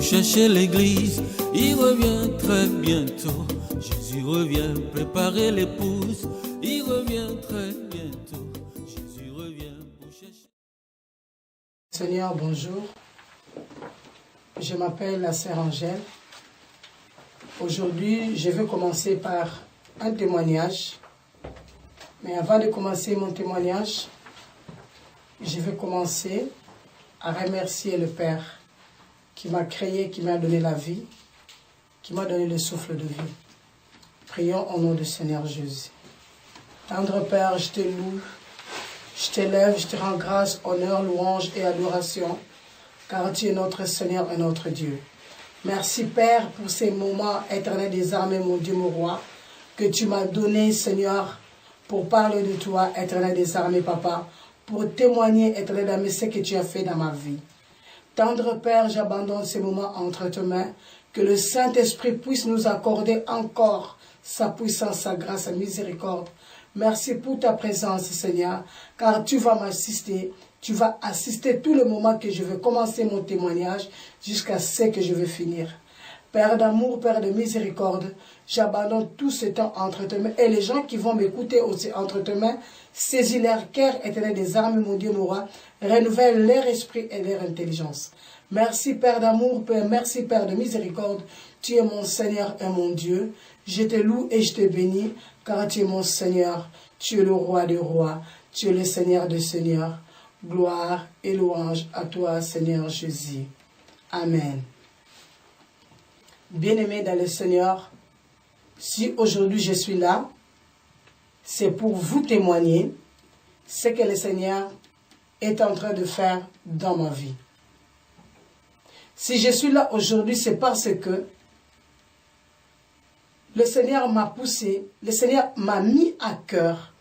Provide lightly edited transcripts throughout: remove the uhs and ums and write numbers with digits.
Chercher l'église, il revient très bientôt. Jésus revient préparer l'épouse, il revient très bientôt. Jésus revient pour chercher. Seigneur, bonjour. Je m'appelle la sœur Angèle. Aujourd'hui, je veux commencer par un témoignage. Mais avant de commencer mon témoignage, je veux commencer à remercier le Père qui m'a créé, qui m'a donné la vie, qui m'a donné le souffle de vie. Prions au nom du Seigneur Jésus. Tendre Père, je te loue, je t'élève, je te rends grâce, honneur, louange et adoration, car tu es notre Seigneur et notre Dieu. Merci Père pour ces moments éternels des armées, mon Dieu, mon roi, que tu m'as donné, Seigneur, pour parler de toi, éternel des armées, Papa, pour témoigner, éternel d'âme, ce que tu as fait dans ma vie. Tendre Père, j'abandonne ces moments entre tes mains, que le Saint-Esprit puisse nous accorder encore sa puissance, sa grâce, sa miséricorde. Merci pour ta présence, Seigneur, car tu vas m'assister, tu vas assister tout le moment que je vais commencer mon témoignage jusqu'à ce que je vais finir. Père d'amour, Père de miséricorde, j'abandonne tout ce temps entre tes mains. Et les gens qui vont m'écouter aussi entre tes mains, saisis leur cœur éternel des armes, mon Dieu, mon roi, renouvelle leur esprit et leur intelligence. Merci Père d'amour, Père, merci Père de miséricorde, tu es mon Seigneur et mon Dieu. Je te loue et je te bénis, car tu es mon Seigneur, tu es le roi des rois, tu es le Seigneur des seigneurs. Gloire et louange à toi, Seigneur Jésus. Amen. Bien-aimés dans le Seigneur, si aujourd'hui je suis là, c'est pour vous témoigner ce que le Seigneur est en train de faire dans ma vie. Si je suis là aujourd'hui, c'est parce que le Seigneur m'a poussé, le Seigneur m'a mis à cœur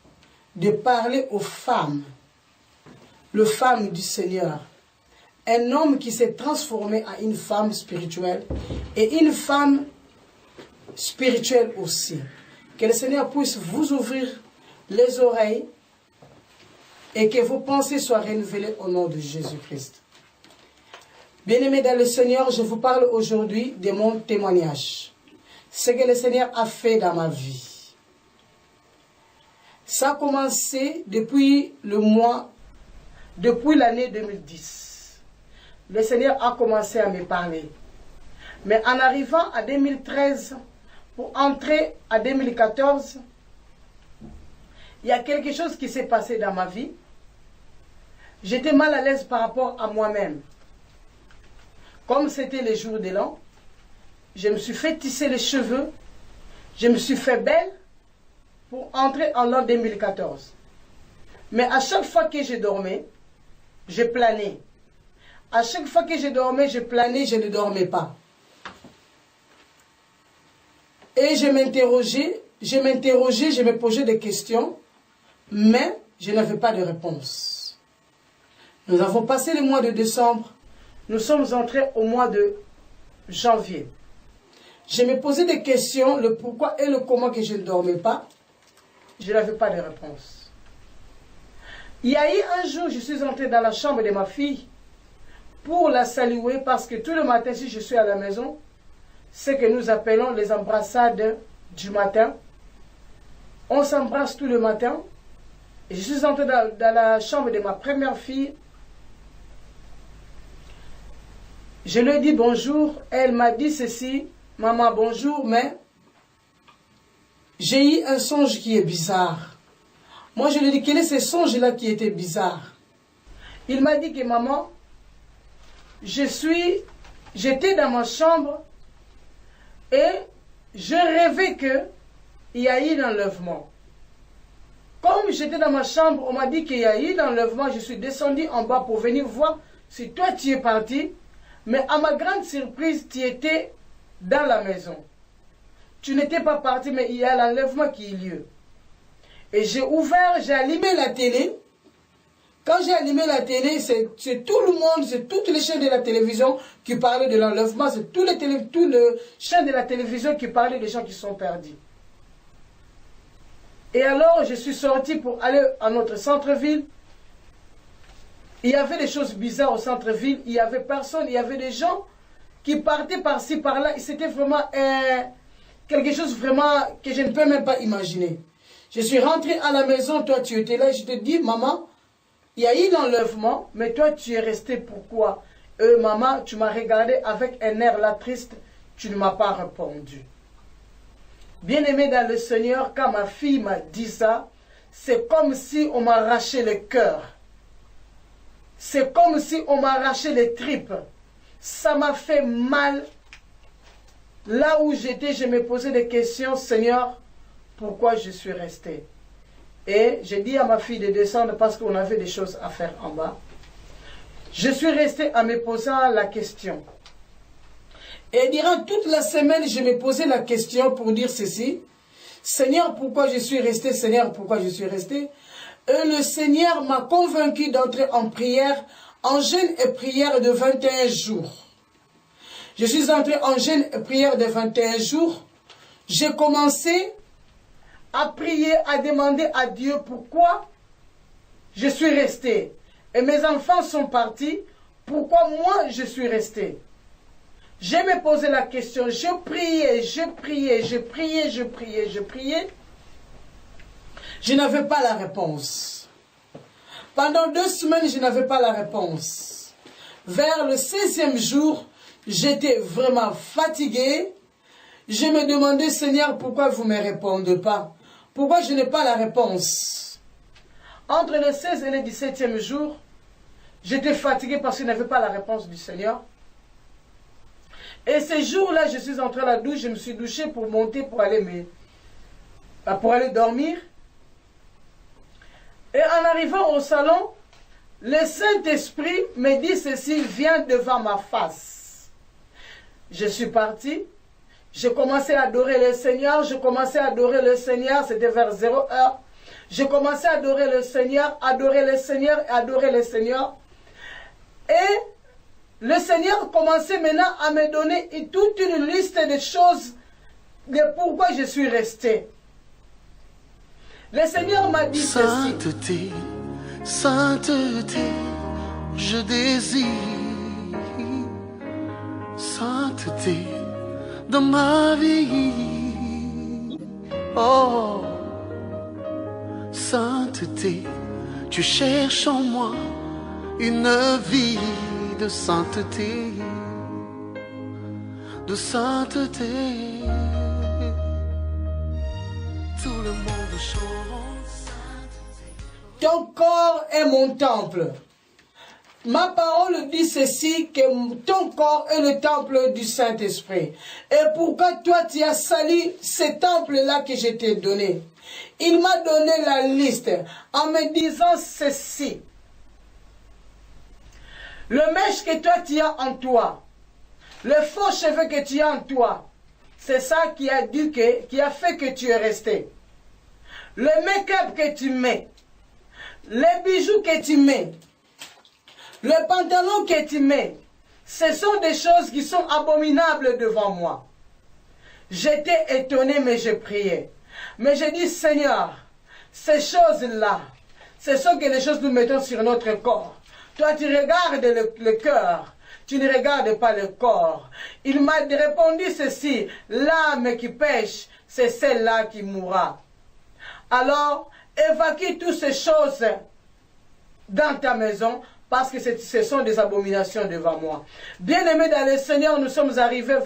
de parler aux femmes, les femmes du Seigneur. Un homme qui s'est transformé en une femme spirituelle et une femme spirituelle aussi. Que le Seigneur puisse vous ouvrir les oreilles et que vos pensées soient renouvelées au nom de Jésus-Christ. Bien-aimés dans le Seigneur, je vous parle aujourd'hui de mon témoignage. Ce que le Seigneur a fait dans ma vie. Ça a commencé depuis l'année 2010. Le Seigneur a commencé à me parler. Mais en arrivant à 2013, pour entrer à 2014, il y a quelque chose qui s'est passé dans ma vie. J'étais mal à l'aise par rapport à moi-même. Comme c'était les jours de l'an, je me suis fait tisser les cheveux, je me suis fait belle pour entrer en l'an 2014. Mais à chaque fois que je dormais, je planais. À chaque fois que je dormais, je planais, je ne dormais pas. Et je m'interrogeais, je me posais des questions, mais je n'avais pas de réponse. Nous avons passé le mois de décembre, nous sommes entrés au mois de janvier. Je me posais des questions, le pourquoi et le comment que je ne dormais pas. Je n'avais pas de réponse. Il y a eu un jour, je suis entrée dans la chambre de ma fille pour la saluer parce que tout le matin, si je suis à la maison, c'est que nous appelons les embrassades du matin. On s'embrasse tout le matin. Et je suis entrée dans la chambre de ma première fille. Je lui ai dit bonjour. Elle m'a dit ceci. Maman, bonjour, mais j'ai eu un songe qui est bizarre. Moi, je lui ai dit, quel est ce songe-là qui était bizarre? Il m'a dit que maman, j'étais dans ma chambre et je rêvais qu'il y a eu un enlèvement. Comme j'étais dans ma chambre, on m'a dit qu'il y a eu un enlèvement, je suis descendue en bas pour venir voir si toi tu es parti. Mais à ma grande surprise, tu étais dans la maison. Tu n'étais pas parti, mais il y a l'enlèvement qui a eu lieu. Et j'ai ouvert, j'ai allumé la télé. Quand j'ai allumé la télé, c'est tout le monde, c'est toutes les chaînes de la télévision qui parlaient de l'enlèvement, c'est tout le chaînes de la télévision qui parlaient des gens qui sont perdus. Et alors, je suis sortie pour aller à notre centre-ville. Il y avait des choses bizarres au centre-ville. Il n'y avait personne. Il y avait des gens qui partaient par-ci, par-là. C'était vraiment quelque chose vraiment que je ne peux même pas imaginer. Je suis rentrée à la maison. Toi, tu étais là. Je te dis, maman, il y a eu l'enlèvement, mais toi, tu es restée. Pourquoi? Maman, tu m'as regardé avec un air là triste. Tu ne m'as pas répondu. Bien-aimé dans le Seigneur, quand ma fille m'a dit ça, c'est comme si on m'arrachait le cœur. C'est comme si on m'arrachait les tripes. Ça m'a fait mal. Là où j'étais, je me posais des questions. Seigneur, pourquoi je suis restée? Et j'ai dit à ma fille de descendre parce qu'on avait des choses à faire en bas. Je suis restée en me posant la question. Et durant toute la semaine, je me posais la question pour dire ceci. Seigneur, pourquoi je suis resté? Seigneur, pourquoi je suis resté? Et le Seigneur m'a convaincu d'entrer en prière, en jeûne et prière de 21 jours. Je suis entré en jeûne et prière de 21 jours. J'ai commencé à prier, à demander à Dieu pourquoi je suis resté. Et mes enfants sont partis. Pourquoi moi je suis resté? Je me posais la question, je priais. Je n'avais pas la réponse. Pendant 2 semaines, je n'avais pas la réponse. Vers le 16e jour, j'étais vraiment fatiguée. Je me demandais, Seigneur, pourquoi vous ne me répondez pas? Pourquoi je n'ai pas la réponse? Entre le 16 et le 17e jour, j'étais fatiguée parce que je n'avais pas la réponse du Seigneur. Et ces jours-là, je suis entrée à la douche, je me suis douchée pour monter, pour aller dormir. Et en arrivant au salon, le Saint-Esprit me dit ceci, viens devant ma face. Je suis partie, j'ai commencé à adorer le Seigneur, c'était vers 0 heure. J'ai commencé à adorer le Seigneur. Et le Seigneur commençait maintenant à me donner toute une liste de choses de pourquoi je suis resté. Le Seigneur m'a dit ceci. Sainteté, sainteté, je désire sainteté dans ma vie. Oh, sainteté, tu cherches en moi une vie de sainteté, de sainteté. Tout le monde chante. Ton corps est mon temple. Ma parole dit ceci, que ton corps est le temple du Saint-Esprit. Et pourquoi toi tu as sali ce temple-là que je t'ai donné? Il m'a donné la liste en me disant ceci. Le mèche que toi tu as en toi, le faux cheveu que tu as en toi, c'est ça qui a fait que tu es resté. Le make-up que tu mets, les bijoux que tu mets, le pantalon que tu mets, ce sont des choses qui sont abominables devant moi. J'étais étonné, mais je priais. Mais j'ai dit, Seigneur, ces choses-là, ce sont que les choses que nous mettons sur notre corps. Toi, tu regardes le cœur. Tu ne regardes pas le corps. Il m'a répondu ceci. L'âme qui pêche, c'est celle-là qui mourra. Alors, évacue toutes ces choses dans ta maison, parce que ce sont des abominations devant moi. Bien-aimés dans le Seigneur, nous sommes arrivés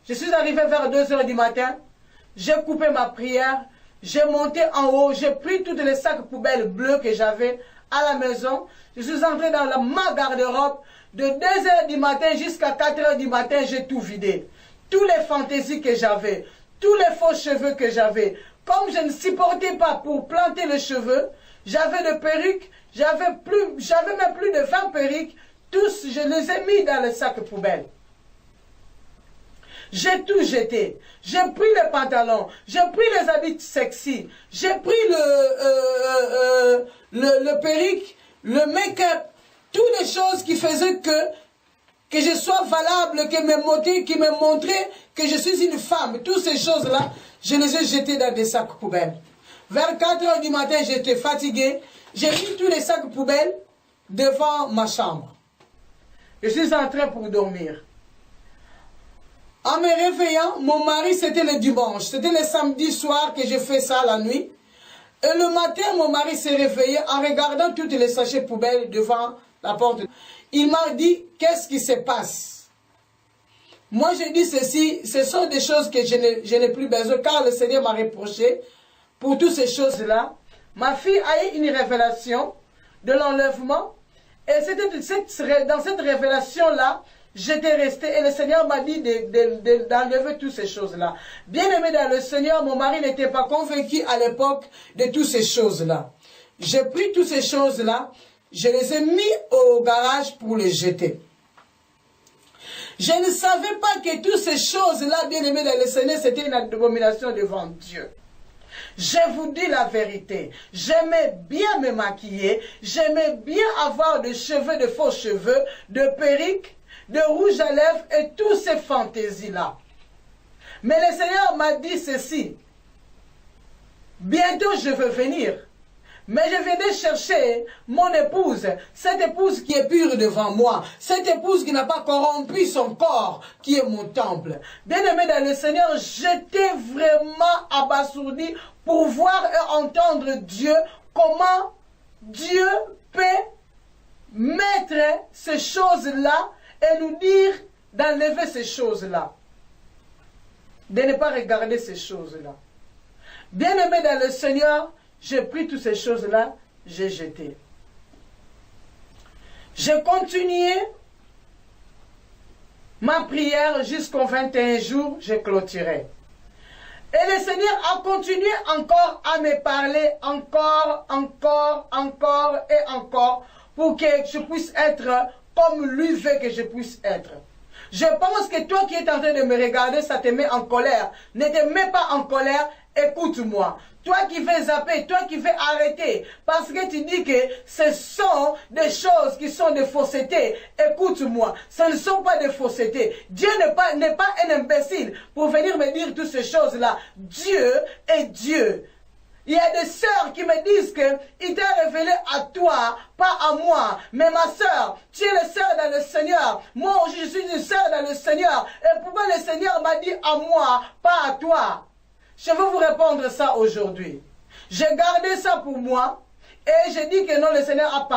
je suis arrivé vers 2 h du matin. J'ai coupé ma prière. J'ai monté en haut. J'ai pris tous les sacs poubelles bleus que j'avais à la maison. Je suis entré dans ma garde-robe. De 2 h du matin jusqu'à 4 h du matin, j'ai tout vidé. Toutes les fantaisies que j'avais, tous les faux cheveux que j'avais. Comme je ne supportais pas pour planter les cheveux, j'avais des perruques, j'avais même plus de 20 perruques. Tous, je les ai mis dans le sac poubelle. J'ai tout jeté. J'ai pris les pantalons, j'ai pris les habits sexy, j'ai pris le perruque, le make-up, toutes les choses qui faisaient que je sois valable, qui me montraient que je suis une femme. Toutes ces choses-là, je les ai jetées dans des sacs poubelles. Vers 4 h du matin, j'étais fatigué. J'ai mis tous les sacs poubelles devant ma chambre. Je suis entré pour dormir. En me réveillant, mon mari, c'était le dimanche. C'était le samedi soir que je fais ça la nuit. Et le matin, mon mari s'est réveillé en regardant toutes les sachets poubelles devant la porte. Il m'a dit, qu'est-ce qui se passe? Moi, j'ai dit ceci, ce sont des choses que je n'ai plus besoin, car le Seigneur m'a reproché pour toutes ces choses-là. Ma fille a eu une révélation de l'enlèvement. Et dans cette révélation-là, j'étais resté et le Seigneur m'a dit d'enlever toutes ces choses-là. Bien aimé dans le Seigneur, mon mari n'était pas convaincu à l'époque de toutes ces choses-là. J'ai pris toutes ces choses-là, je les ai mis au garage pour les jeter. Je ne savais pas que toutes ces choses-là, bien aimé dans le Seigneur, c'était une abomination devant Dieu. Je vous dis la vérité, j'aimais bien me maquiller, j'aimais bien avoir des cheveux, de faux cheveux, de perruques, de rouge à lèvres et toutes ces fantaisies-là. Mais le Seigneur m'a dit ceci. Bientôt je veux venir. Mais je venais chercher mon épouse. Cette épouse qui est pure devant moi. Cette épouse qui n'a pas corrompu son corps, qui est mon temple. Bien-aimé dans le Seigneur, j'étais vraiment abasourdi pour voir et entendre Dieu. Comment Dieu peut mettre ces choses-là et nous dire d'enlever ces choses-là. De ne pas regarder ces choses-là. Bien-aimé dans le Seigneur, j'ai pris toutes ces choses-là, j'ai jeté. J'ai continué ma prière jusqu'au 21 jours, j'ai clôturé. Et le Seigneur a continué encore à me parler, encore et encore, pour que je puisse être comme lui veut que je puisse être. Je pense que toi qui es en train de me regarder, ça te met en colère. Ne te mets pas en colère, écoute-moi. Toi qui veux zapper, toi qui veux arrêter, parce que tu dis que ce sont des choses qui sont des faussetés. Écoute-moi, ce ne sont pas des faussetés. Dieu n'est pas un imbécile pour venir me dire toutes ces choses-là. Dieu est Dieu. Il y a des sœurs qui me disent qu'il t'a révélé à toi, pas à moi. Mais ma sœur, tu es la sœur dans le Seigneur. Moi aussi, je suis une sœur dans le Seigneur. Et pourquoi le Seigneur m'a dit à moi, pas à toi? Je vais vous répondre ça aujourd'hui. J'ai gardé ça pour moi. Et j'ai dit que non, le Seigneur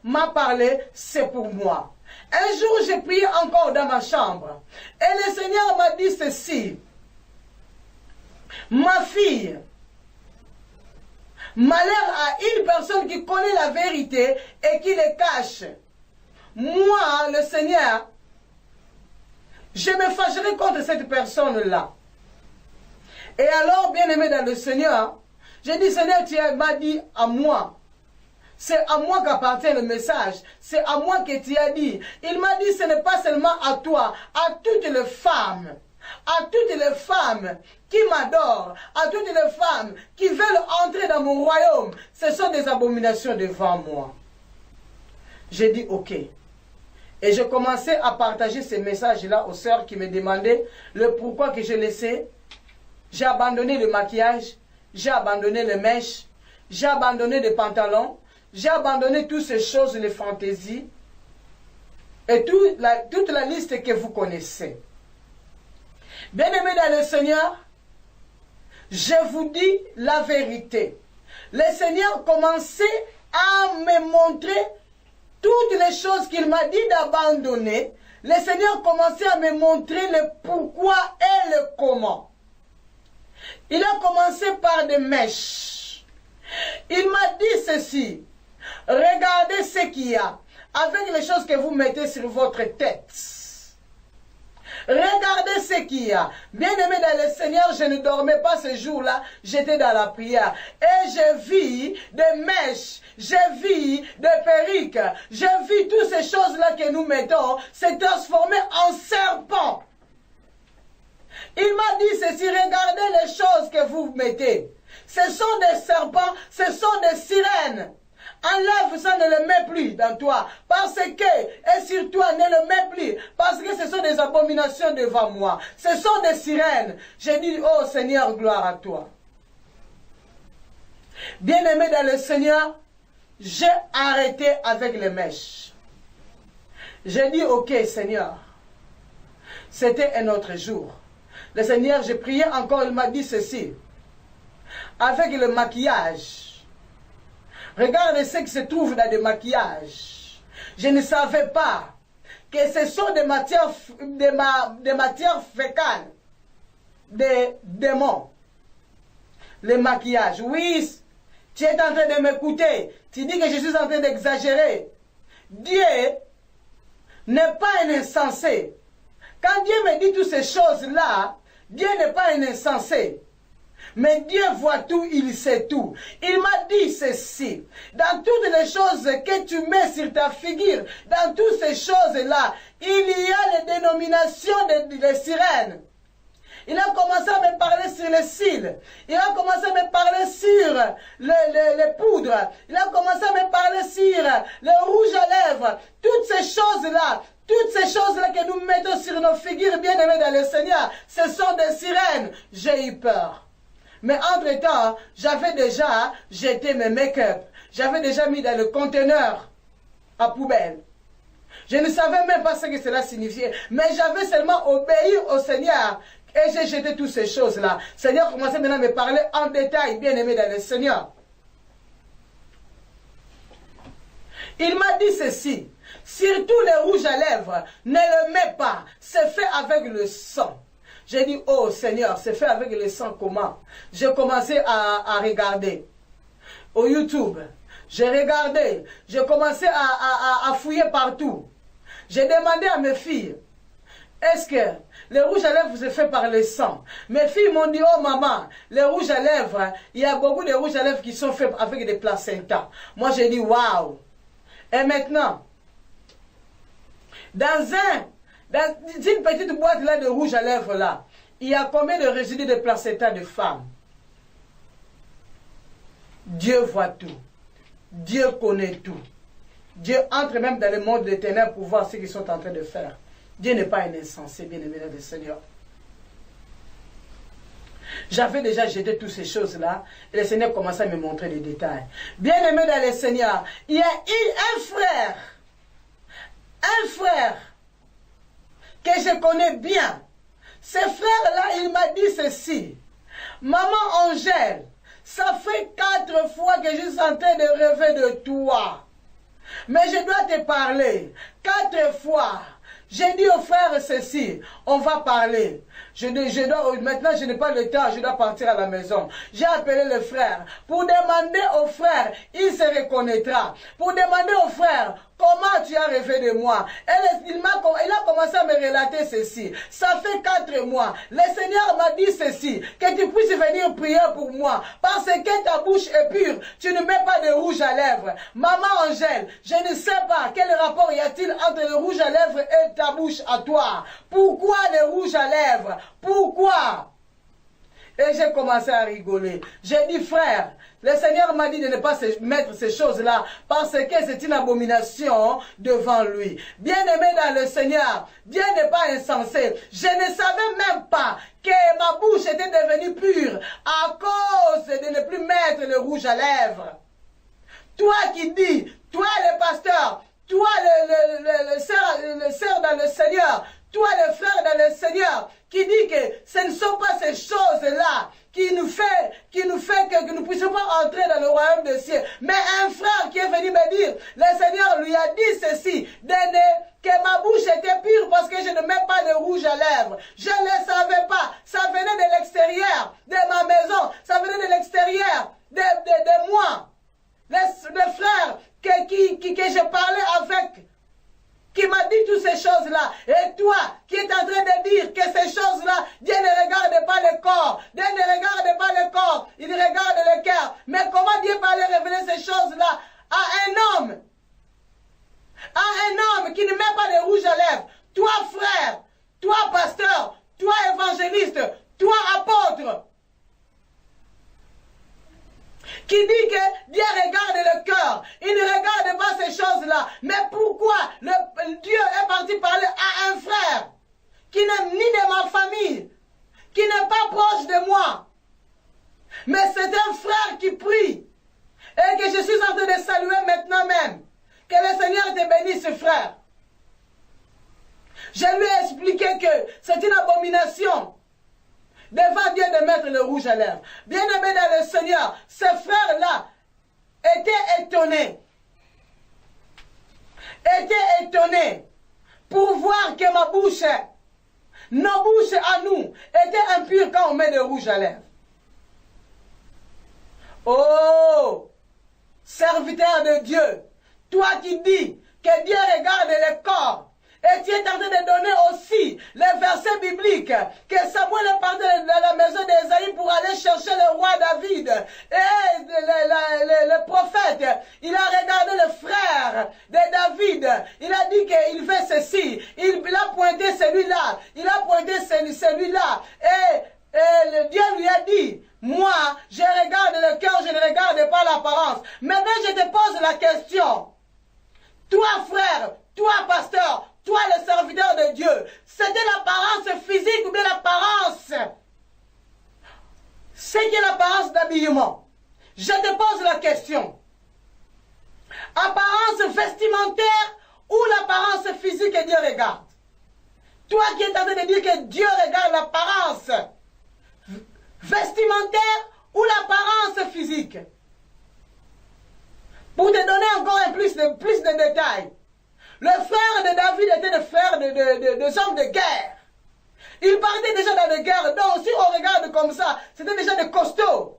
m'a parlé, c'est pour moi. Un jour, j'ai prié encore dans ma chambre. Et le Seigneur m'a dit ceci. Ma fille, malheur à une personne qui connaît la vérité et qui le cache. Moi, le Seigneur, je me fâcherai contre cette personne-là. Et alors, bien-aimé dans le Seigneur, j'ai dit, Seigneur, tu m'as dit à moi. C'est à moi qu'appartient le message. C'est à moi que tu as dit. Il m'a dit, ce n'est pas seulement à toi, à toutes les femmes. À toutes les femmes qui m'adorent, à toutes les femmes qui veulent entrer dans mon royaume, ce sont des abominations devant moi. J'ai dit ok. Et je commençais à partager ces messages-là aux sœurs qui me demandaient le pourquoi que je laissais. J'ai abandonné le maquillage, j'ai abandonné les mèches, j'ai abandonné des pantalons, j'ai abandonné toutes ces choses, les fantaisies, et toute la liste que vous connaissez. Bien-aimés dans le Seigneur, je vous dis la vérité. Le Seigneur commençait à me montrer toutes les choses qu'il m'a dit d'abandonner. Le Seigneur commençait à me montrer le pourquoi et le comment. Il a commencé par des mèches. Il m'a dit ceci. Regardez ce qu'il y a avec les choses que vous mettez sur votre tête. Regardez ce qu'il y a. Bien-aimé dans le Seigneur, je ne dormais pas ce jour-là. J'étais dans la prière. Et je vis des mèches. Je vis des perruques. Je vis toutes ces choses-là que nous mettons se transformer en serpents. Il m'a dit ceci, regardez les choses que vous mettez. Ce sont des serpents, ce sont des sirènes. Enlève ça, ne le mets plus dans toi. Parce que, et sur toi, ne le mets plus. Parce que ce sont des abominations devant moi. Ce sont des sirènes. J'ai dit, oh Seigneur, gloire à toi. Bien-aimé dans le Seigneur, j'ai arrêté avec les mèches. J'ai dit, ok Seigneur, c'était un autre jour. Le Seigneur, j'ai prié encore, il m'a dit ceci. Avec le maquillage. Regardez ce qui se trouve dans le maquillage. Je ne savais pas que ce sont des matières fécales, des démons. Le maquillage. Oui, tu es en train de m'écouter. Tu dis que je suis en train d'exagérer. Dieu n'est pas un insensé. Quand Dieu me dit toutes ces choses-là, Dieu n'est pas un insensé. Mais Dieu voit tout, il sait tout. Il m'a dit ceci. Dans toutes les choses que tu mets sur ta figure, dans toutes ces choses-là, il y a les dénominations des sirènes. Il a commencé à me parler sur les cils. Il a commencé à me parler sur les poudres. Il a commencé à me parler sur le rouge à lèvres. Toutes ces choses-là. Toutes ces choses-là que nous mettons sur nos figures bien-aimées dans le Seigneur, ce sont des sirènes. J'ai eu peur. Mais entre-temps, j'avais déjà jeté mes make-up. J'avais déjà mis dans le conteneur à poubelle. Je ne savais même pas ce que cela signifiait. Mais j'avais seulement obéi au Seigneur. Et j'ai jeté toutes ces choses-là. Le Seigneur commençait maintenant à me parler en détail, bien-aimé dans le Seigneur. Il m'a dit ceci. Surtout les rouges à lèvres, ne le mets pas. C'est fait avec le sang. J'ai dit, oh Seigneur, c'est fait avec le sang comment? J'ai commencé à regarder. Au YouTube, j'ai regardé. J'ai commencé à fouiller partout. J'ai demandé à mes filles, est-ce que le rouge à lèvres c'est fait par le sang? Mes filles m'ont dit, oh maman, les rouges à lèvres, il y a beaucoup de rouges à lèvres qui sont faits avec des placentas. Moi j'ai dit, waouh. Et maintenant, dans une petite boîte là de rouge à lèvres là, il y a combien de résidus de placenta de femmes? Dieu voit tout. Dieu connaît tout. Dieu entre même dans le monde des ténèbres pour voir ce qu'ils sont en train de faire. Dieu n'est pas un insensé, bien-aimé dans le Seigneur. J'avais déjà jeté toutes ces choses-là et le Seigneur commençait à me montrer les détails. Bien-aimé dans le Seigneur, il y a un frère que je connais bien. Ce frère-là, il m'a dit ceci. Maman Angèle, ça fait 4 fois que je suis en train de rêver de toi. Mais je dois te parler. 4 fois. J'ai dit au frère ceci, on va parler. Maintenant, je n'ai pas le temps, je dois partir à la maison. J'ai appelé le frère pour demander au frère, il se reconnaîtra. Pour demander au frère, comment tu as rêvé de moi? Il a commencé à me relater ceci. Ça fait 4 mois. Le Seigneur m'a dit ceci, que tu puisses venir prier pour moi. Parce que ta bouche est pure. Tu ne mets pas de rouge à lèvres. Maman Angèle, je ne sais pas quel rapport y a-t-il entre le rouge à lèvres et ta bouche à toi. Pourquoi le rouge à lèvres? Pourquoi? Et j'ai commencé à rigoler. J'ai dit, frère, le Seigneur m'a dit de ne pas mettre ces choses-là parce que c'est une abomination devant lui. Bien-aimé dans le Seigneur, Dieu n'est pas insensé. Je ne savais même pas que ma bouche était devenue pure à cause de ne plus mettre le rouge à lèvres. Toi qui dis, toi le pasteur, toi le sœur dans le Seigneur, toi le frère dans le Seigneur, qui dit que ce ne sont pas ces choses-là qui nous fait que nous ne puissions pas entrer dans le royaume des cieux. Mais un frère qui est venu me dire, le Seigneur lui a dit ceci, que ma bouche était pure parce que je ne mets pas de rouge à lèvres. Je ne le savais pas. Ça venait de l'extérieur de ma maison. Ça venait de l'extérieur de moi. Le frère que je parlais avec, qui m'a dit toutes ces choses-là. Et toi, qui es en train de dire que ces choses-là, Dieu ne regarde pas le corps. Dieu ne regarde pas le corps, il regarde le cœur. Mais comment Dieu va aller révéler ces choses-là à un homme? À un homme qui ne met pas de rouge à lèvres. Toi, frère, toi, pasteur, toi, évangéliste, toi, apôtre, qui dit que Dieu regarde le cœur. Il ne regarde pas ces choses-là. Mais pourquoi Dieu est parti parler à un frère qui n'est ni de ma famille, qui n'est pas proche de moi, mais c'est un frère qui prie et que je suis en train de saluer maintenant même. Que le Seigneur te bénisse, frère. Je lui ai expliqué que c'est une abomination devant Dieu de mettre le rouge à lèvres. Bien-aimé dans le Seigneur, ce frère-là était étonné. Était étonné pour voir que ma bouche, nos bouches à nous, étaient impures quand on met le rouge à lèvres. Oh, serviteur de Dieu, toi qui dis que Dieu regarde le corps, et tu es en train de donner aussi les versets bibliques que Samuel est parti de la maison d'Ésaïe pour aller chercher le roi David. Et le prophète, il a regardé le frère de David. Il a dit qu'il fait ceci. Il a pointé celui-là. Il a pointé celui-là. Et Dieu lui a dit, moi, je regarde le cœur, je ne regarde pas l'apparence. Maintenant, je te pose la question. Toi, frère, toi, pasteur, toi, le serviteur de Dieu, c'était l'apparence physique ou bien l'apparence? C'est qui l'apparence d'habillement? Je te pose la question. Apparence vestimentaire ou l'apparence physique que Dieu regarde? Toi qui es en train de dire que Dieu regarde l'apparence vestimentaire ou l'apparence physique? Pour te donner encore plus de détails. Le frère de David était le frère des hommes de guerre. Il partait déjà dans les guerres. Donc si on regarde comme ça, c'était déjà des costauds.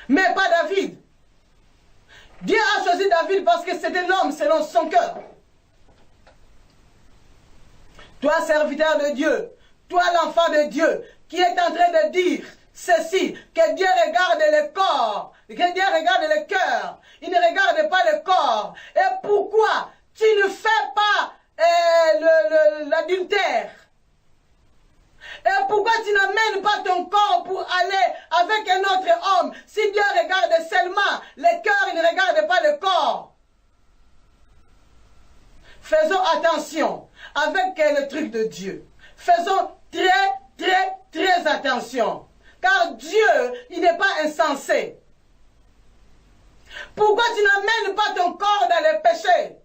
Mais pas David. Dieu a choisi David parce que c'était l'homme selon son cœur. Toi, serviteur de Dieu, toi, l'enfant de Dieu, qui est en train de dire ceci, que Dieu regarde le corps, que Dieu regarde le cœur, il ne regarde pas le corps. Et pourquoi tu ne fais pas l'adultère? Et pourquoi tu n'amènes pas ton corps pour aller avec un autre homme? Si Dieu regarde seulement le cœur, il ne regarde pas le corps. Faisons attention avec le truc de Dieu. Faisons très attention. Car Dieu, il n'est pas insensé. Pourquoi tu n'amènes pas ton corps dans le péché?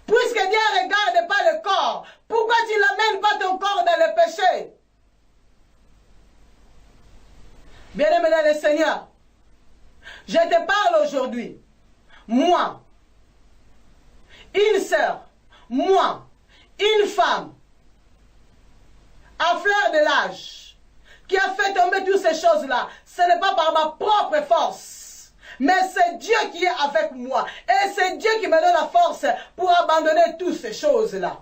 Puisque Dieu ne regarde pas le corps, pourquoi tu n'amènes pas ton corps dans le péché? Bien-aimé dans le Seigneur, je te parle aujourd'hui. Moi, une sœur, moi, une femme, à fleur de l'âge, qui a fait tomber toutes ces choses-là, ce n'est pas par ma propre force, mais c'est Dieu qui est avec moi. Et c'est Dieu qui me donne la force pour abandonner toutes ces choses-là.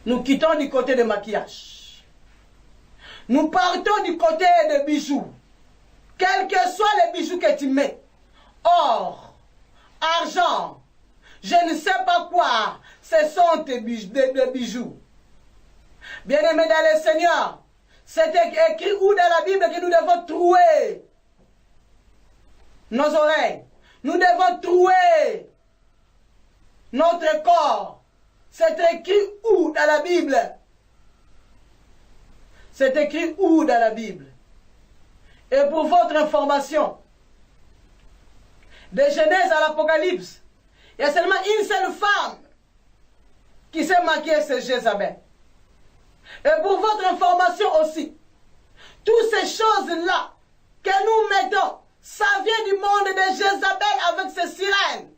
Nous quittons du côté de maquillage. Nous partons du côté de bijoux. Quels que soient les bijoux que tu mets, or, argent, je ne sais pas quoi, ce sont des bijoux. Bien-aimés dans le Seigneur, c'est écrit où dans la Bible que nous devons trouer nos oreilles. Nous devons trouer notre corps. C'est écrit où dans la Bible? C'est écrit où dans la Bible? Et pour votre information, de Genèse à l'Apocalypse, il y a seulement une seule femme qui s'est maquillée, c'est Jézabel. Et pour votre information aussi, toutes ces choses-là que nous mettons, ça vient du monde de Jézabel avec ses sirènes.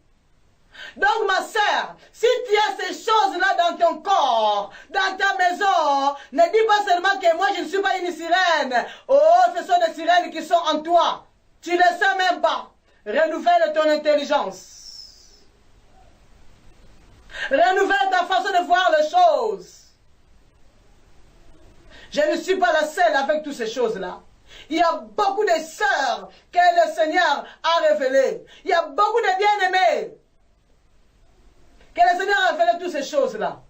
Donc ma sœur, si tu as ces choses-là dans ton corps, dans ta maison, ne dis pas seulement que moi je ne suis pas une sirène. Oh, ce sont des sirènes qui sont en toi. Tu ne le sais même pas. Renouvelle ton intelligence. Renouvelle ta façon de voir les choses. Je ne suis pas la seule avec toutes ces choses-là. Il y a beaucoup de sœurs que le Seigneur a révélées. Il y a beaucoup de bien-aimés que le Seigneur a révélé toutes ces choses-là.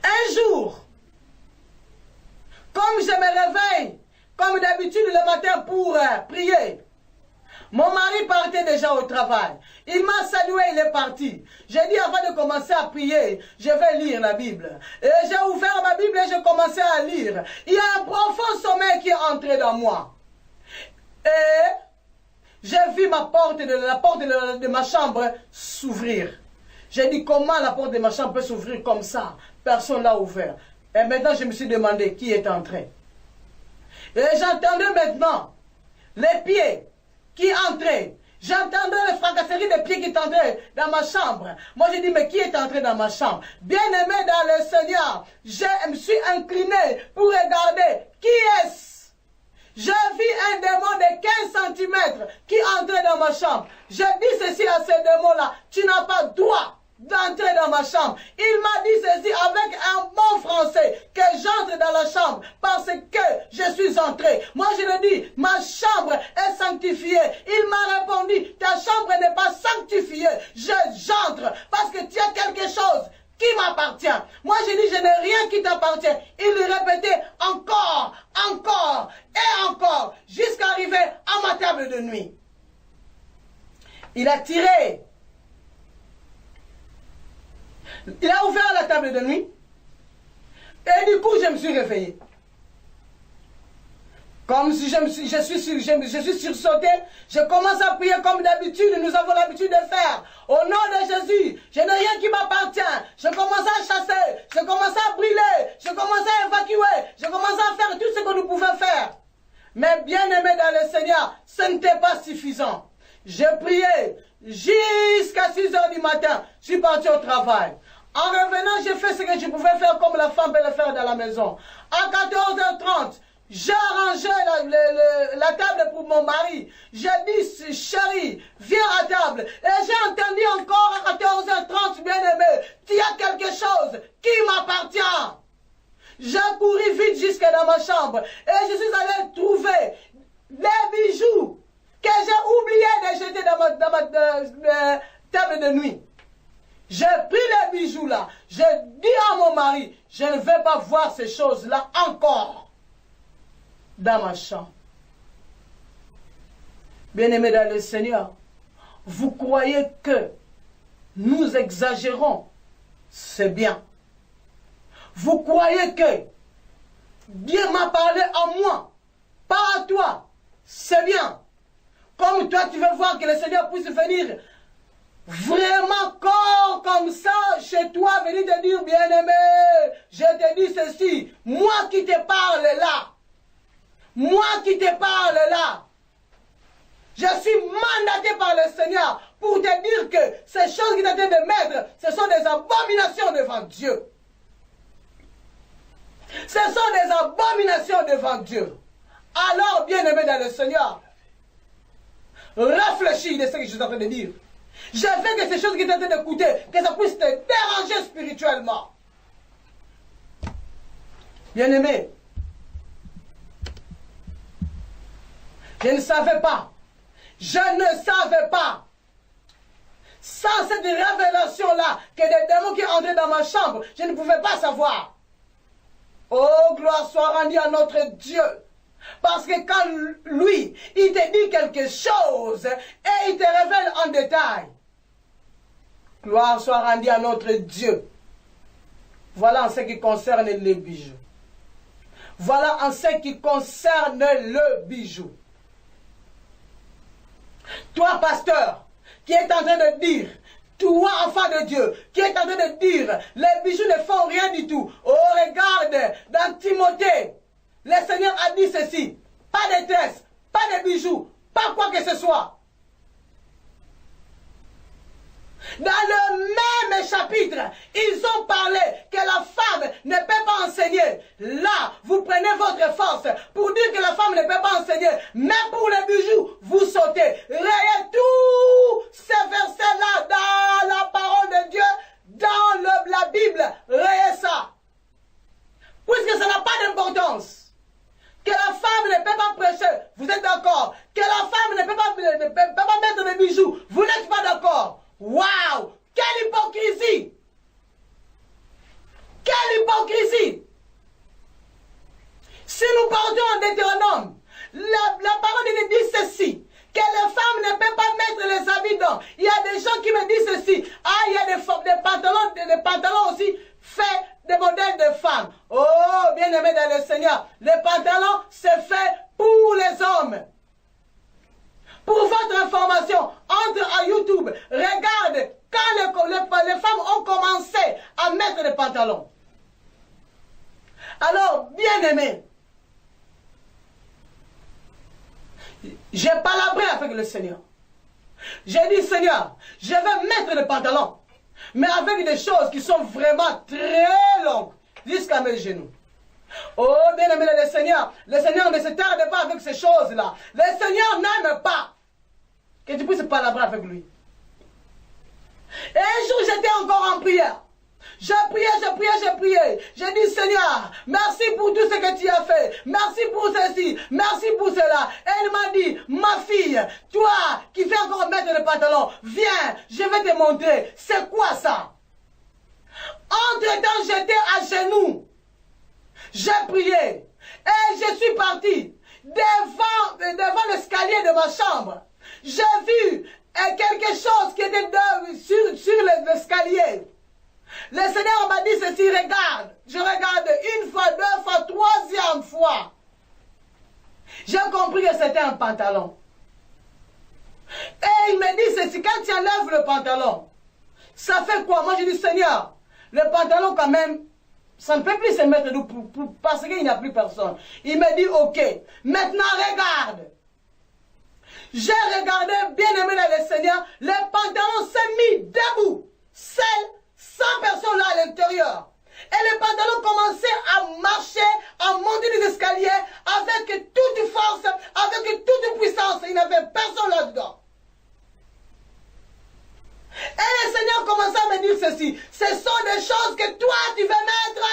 Un jour, comme je me réveille, comme d'habitude le matin pour prier, mon mari partait déjà au travail. Il m'a salué, il est parti. J'ai dit avant de commencer à prier, je vais lire la Bible. Et j'ai ouvert ma Bible et j'ai commencé à lire. Il y a un profond sommeil qui est entré dans moi. Et j'ai vu la porte de ma chambre s'ouvrir. J'ai dit comment la porte de ma chambre peut s'ouvrir comme ça? Personne l'a ouvert. Et maintenant je me suis demandé qui est entré. Et j'entendais maintenant les pieds qui entraient. J'entendais les fracasseries des pieds qui entraient dans ma chambre. Moi, j'ai dit, mais qui est entré dans ma chambre? Bien-aimé dans le Seigneur, je me suis incliné pour regarder qui est-ce. J'ai vu un démon de 15 cm qui entrait dans ma chambre. J'ai dit ceci à ce démon-là, tu n'as pas droit d'entrer dans ma chambre. Il m'a dit ceci avec un bon français, que j'entre dans la chambre parce que je suis entré. Moi je lui ai dit, ma chambre est sanctifiée. Il m'a répondu, ta chambre n'est pas sanctifiée. J'entre parce que tu as quelque chose qui m'appartient. Moi j'ai dit, je n'ai rien qui t'appartient. Il lui répétait encore, encore et encore, jusqu'à arriver à ma table de nuit. Il a tiré. Il a ouvert la table de nuit. Et du coup, je me suis réveillé. Comme si je suis sursauté. Je commence à prier comme d'habitude. Nous avons l'habitude de faire. Au nom de Jésus, je n'ai rien qui m'appartient. Je commence à chasser. Je commence à brûler. Je commence à évacuer. Je commence à faire tout ce que nous pouvons faire. Mais bien aimé dans le Seigneur, ce n'était pas suffisant. J'ai prié jusqu'à 6 h du matin. Je suis parti au travail. En revenant, j'ai fait ce que je pouvais faire comme la femme peut le faire dans la maison. À 14 h 30, j'ai arrangé la table pour mon mari. J'ai dit, chérie, viens à table. Et j'ai entendu encore à 14 h 30, bien-aimé, tu as quelque chose qui m'appartient. J'ai couru vite jusque dans ma chambre. Et je suis allé trouver les bijoux que j'ai oublié de jeter dans ma table de nuit. J'ai pris les bijoux là. J'ai dit à mon mari, je ne vais pas voir ces choses-là encore dans ma chambre. Bien-aimés dans le Seigneur, vous croyez que nous exagérons? C'est bien. Vous croyez que Dieu m'a parlé à moi, pas à toi? C'est bien. Comme toi, tu veux voir que le Seigneur puisse venir vraiment corps comme ça chez toi, venir te dire, bien-aimé, je te dis ceci, moi qui te parle là, moi qui te parle là, je suis mandaté par le Seigneur pour te dire que ces choses qu'il a dit de mettre, ce sont des abominations devant Dieu. Ce sont des abominations devant Dieu. Alors, bien-aimé dans le Seigneur, réfléchis de ce que je suis en train de dire. Je veux que ces choses qui t'ont d'écouter, que ça puisse te déranger spirituellement. Bien-aimé, je ne savais pas. Je ne savais pas. Sans cette révélation-là, que des démons qui entraient dans ma chambre, je ne pouvais pas savoir. Oh, gloire soit rendue à notre Dieu. Parce que quand lui, il te dit quelque chose et il te révèle en détail, gloire soit rendue à notre Dieu. Voilà en ce qui concerne les bijoux. Voilà en ce qui concerne le bijou. Toi, pasteur, qui est en train de dire, toi, enfant de Dieu, qui est en train de dire, les bijoux ne font rien du tout. Oh, regarde, dans Timothée, le Seigneur a dit ceci, pas de tresses, pas de bijoux, pas quoi que ce soit. Dans le même chapitre, ils ont parlé que la femme ne peut pas enseigner. Là, vous prenez votre force pour dire que la femme ne peut pas enseigner. Mais pour les bijoux, vous sautez. Rayez tous ces versets-là dans la parole de Dieu, dans la Bible. Rayez ça. Puisque ça n'a pas d'importance. Que la femme ne peut pas prêcher, vous êtes d'accord. Que la femme ne peut pas mettre des bijoux, vous n'êtes pas d'accord. Waouh! Quelle hypocrisie! Quelle hypocrisie! Si nous partons en Deutéronome, la parole de Dieu dit ceci, que les femmes ne peuvent pas mettre les habits dans. Il y a des gens qui me disent ceci. Ah, il y a des pantalons aussi faits des modèles de femmes. Oh, bien-aimés dans le Seigneur, les pantalons, c'est fait pour les hommes. Pour votre information, entre à YouTube, regarde quand les femmes ont commencé à mettre des pantalons. Alors, bien-aimés, j'ai palabré avec le Seigneur. J'ai dit, Seigneur, je vais mettre des pantalons, mais avec des choses qui sont vraiment très longues, jusqu'à mes genoux. Oh, bien-aimé le Seigneur ne se tarde pas avec ces choses-là. Le Seigneur n'aime pas que tu puisses palabrer avec lui. Et un jour, j'étais encore en prière. Je priais. J'ai dit, Seigneur, merci pour tout ce que tu as fait. Merci pour ceci. Merci pour cela. Et elle m'a dit, ma fille, toi qui fais encore mettre le pantalon, viens, je vais te montrer. C'est quoi ça? Entre-temps, j'étais à genoux. J'ai prié. Et je suis parti devant l'escalier de ma chambre. J'ai vu quelque chose qui était sur l'escalier. Le Seigneur m'a dit ceci, regarde. Je regarde une fois, deux fois, troisième fois. J'ai compris que c'était un pantalon. Et il me dit ceci, quand tu enlèves le pantalon, ça fait quoi? Moi je dis, Seigneur, le pantalon quand même, ça ne peut plus se mettre parce qu'il n'y a plus personne. Il me dit, ok, maintenant regarde. J'ai regardé, bien aimé dans le Seigneur, le pantalon s'est mis debout, seul, sans personne là à l'intérieur. Et le pantalon commençait à marcher, à monter les escaliers avec toute force, avec toute puissance. Il n'y avait personne là-dedans. Et le Seigneur commençait à me dire ceci. Ce sont des choses que toi tu veux mettre.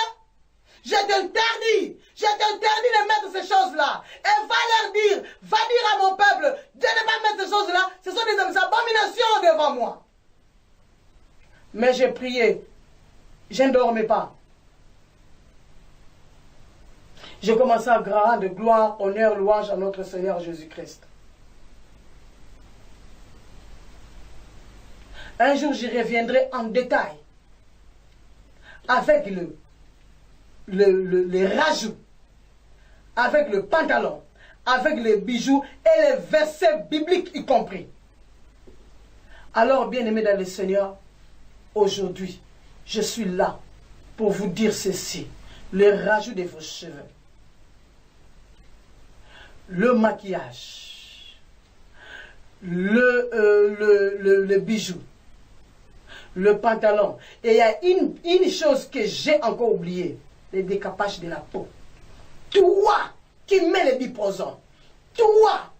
Je t'interdis de mettre ces choses-là. Et va dire à mon peuple de ne pas mettre ces choses-là. Ce sont des abominations devant moi. Mais j'ai prié. Je ne dormais pas. J'ai commencé à rendre gloire, honneur, louange à notre Seigneur Jésus-Christ. Un jour, j'y reviendrai en détail avec les rajouts, avec le pantalon, avec les bijoux et les versets bibliques y compris. Alors, bien-aimés dans le Seigneur, aujourd'hui, je suis là pour vous dire ceci, les rajouts de vos cheveux, le maquillage, le bijou, le pantalon. Et il y a une chose que j'ai encore oubliée, les décapages de la peau. Toi qui mets les biposons, toi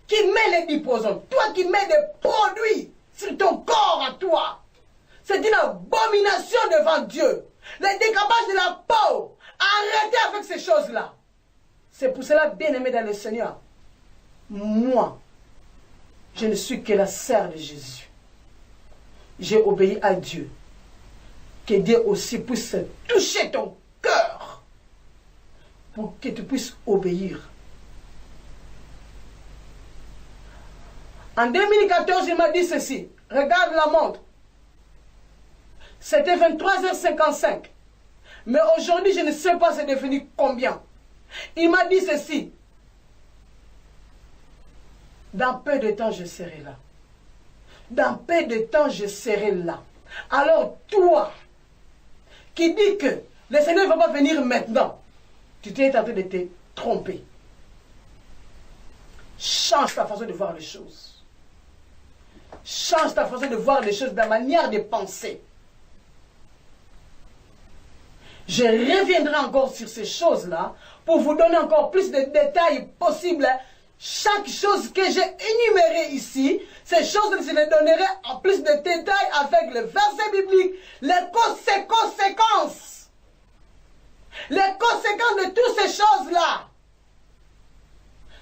qui mets les biposons, toi qui mets des produits sur ton corps à toi, c'est une abomination devant Dieu. Les décapages de la peau, arrêtez avec ces choses-là. C'est pour cela, bien-aimé dans le Seigneur, moi, je ne suis que la sœur de Jésus. J'ai obéi à Dieu. Que Dieu aussi puisse toucher ton cœur pour que tu puisses obéir. En 2014, il m'a dit ceci. Regarde la montre. C'était 23h55. Mais aujourd'hui, je ne sais pas c'est devenu combien. Il m'a dit ceci. Dans peu de temps, je serai là. Dans peu de temps, je serai là. Alors, toi, qui dis que le Seigneur ne va pas venir maintenant, tu t'es tenté de te tromper. Change ta façon de voir les choses. Change ta façon de voir les choses, ta manière de penser. Je reviendrai encore sur ces choses-là pour vous donner encore plus de détails possibles. Chaque chose que j'ai énumérée ici, ces choses, je les donnerai en plus de détails avec le verset biblique, les conséquences. Les conséquences de toutes ces choses-là.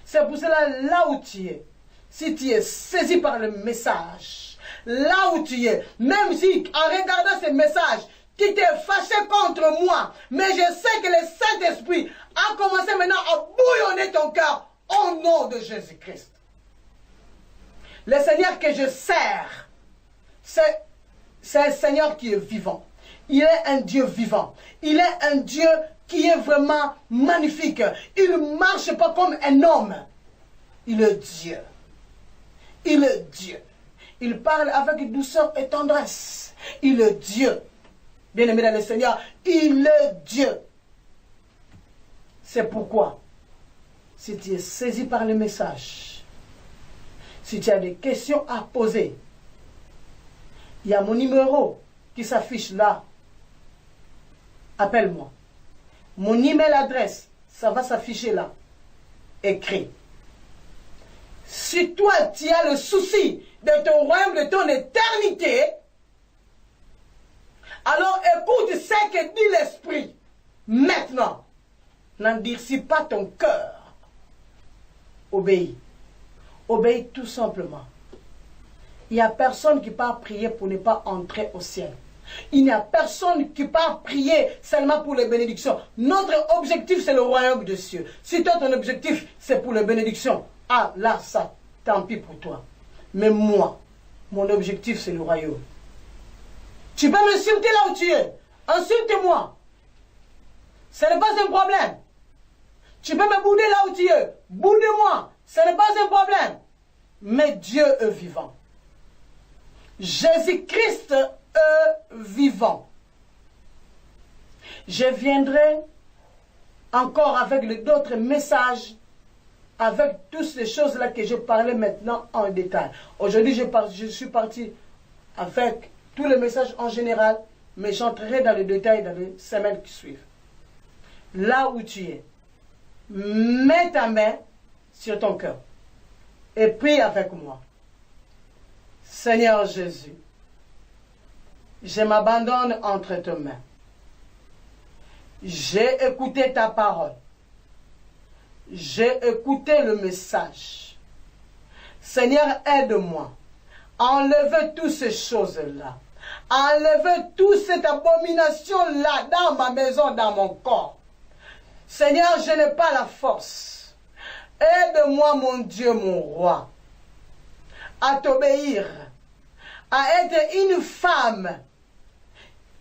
C'est pour cela, là où tu es, si tu es saisi par le message, là où tu es, même si en regardant ce message, tu t'es fâché contre moi, mais je sais que le Saint-Esprit a commencé maintenant à bouillonner ton cœur au nom de Jésus-Christ. Le Seigneur que je sers, c'est un Seigneur qui est vivant. Il est un Dieu vivant. Il est un Dieu qui est vraiment magnifique. Il ne marche pas comme un homme. Il est Dieu. Il est Dieu. Il parle avec douceur et tendresse. Il est Dieu. Bien-aimé dans le Seigneur, il est Dieu. C'est pourquoi, si tu es saisi par le message, si tu as des questions à poser, il y a mon numéro qui s'affiche là. Appelle-moi. Mon email adresse, ça va s'afficher là. Écris. Si toi, tu as le souci de ton royaume, de ton éternité, alors écoute ce que dit l'Esprit. Maintenant, n'endurcis pas ton cœur. Obéis. Obéis tout simplement. Il n'y a personne qui part prier pour ne pas entrer au ciel. Il n'y a personne qui part prier seulement pour les bénédictions. Notre objectif, c'est le royaume des cieux. Si toi, ton objectif, c'est pour les bénédictions, ah là, ça, tant pis pour toi. Mais moi, mon objectif, c'est le royaume. Tu peux m'insulter là où tu es. Insulte-moi. Ce n'est pas un problème. Tu peux me bouder là où tu es. Boude-moi. Ce n'est pas un problème. Mais Dieu est vivant. Jésus-Christ est vivant. Je viendrai encore avec d'autres messages, avec toutes ces choses-là que je parlais maintenant en détail. Aujourd'hui, je suis parti avec tous les messages en général, mais j'entrerai dans le détail dans les semaines qui suivent. Là où tu es, mets ta main sur ton cœur et prie avec moi. Seigneur Jésus, je m'abandonne entre tes mains. J'ai écouté ta parole. J'ai écouté le message. Seigneur, aide-moi. Enlevez toutes ces choses-là. Enlevez toute cette abomination-là dans ma maison, dans mon corps. Seigneur, je n'ai pas la force. Aide-moi, mon Dieu, mon roi, à t'obéir, à être une femme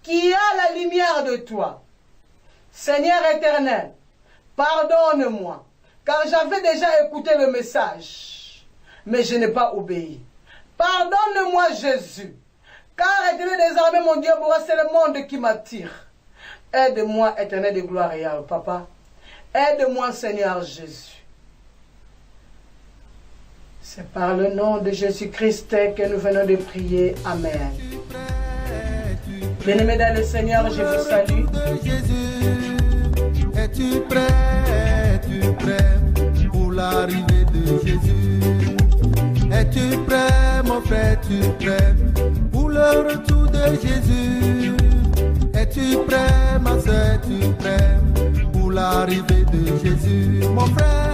qui a la lumière de toi. Seigneur éternel, pardonne-moi, car j'avais déjà écouté le message, mais je n'ai pas obéi. Pardonne-moi, Jésus, car éternel, désormais, mon Dieu, moi, c'est le monde qui m'attire. Aide-moi, éternel de gloire et âme, papa. Aide-moi, Seigneur Jésus. C'est par le nom de Jésus-Christ que nous venons de prier. Amen. Bien-aimés dans le Seigneur, je vous salue. Es-tu prêt pour l'arrivée de Jésus? Es-tu prêt, mon frère, es-tu prêt pour le retour de Jésus? Es-tu prêt, ma soeur, es-tu prêt pour l'arrivée de Jésus? Mon frère,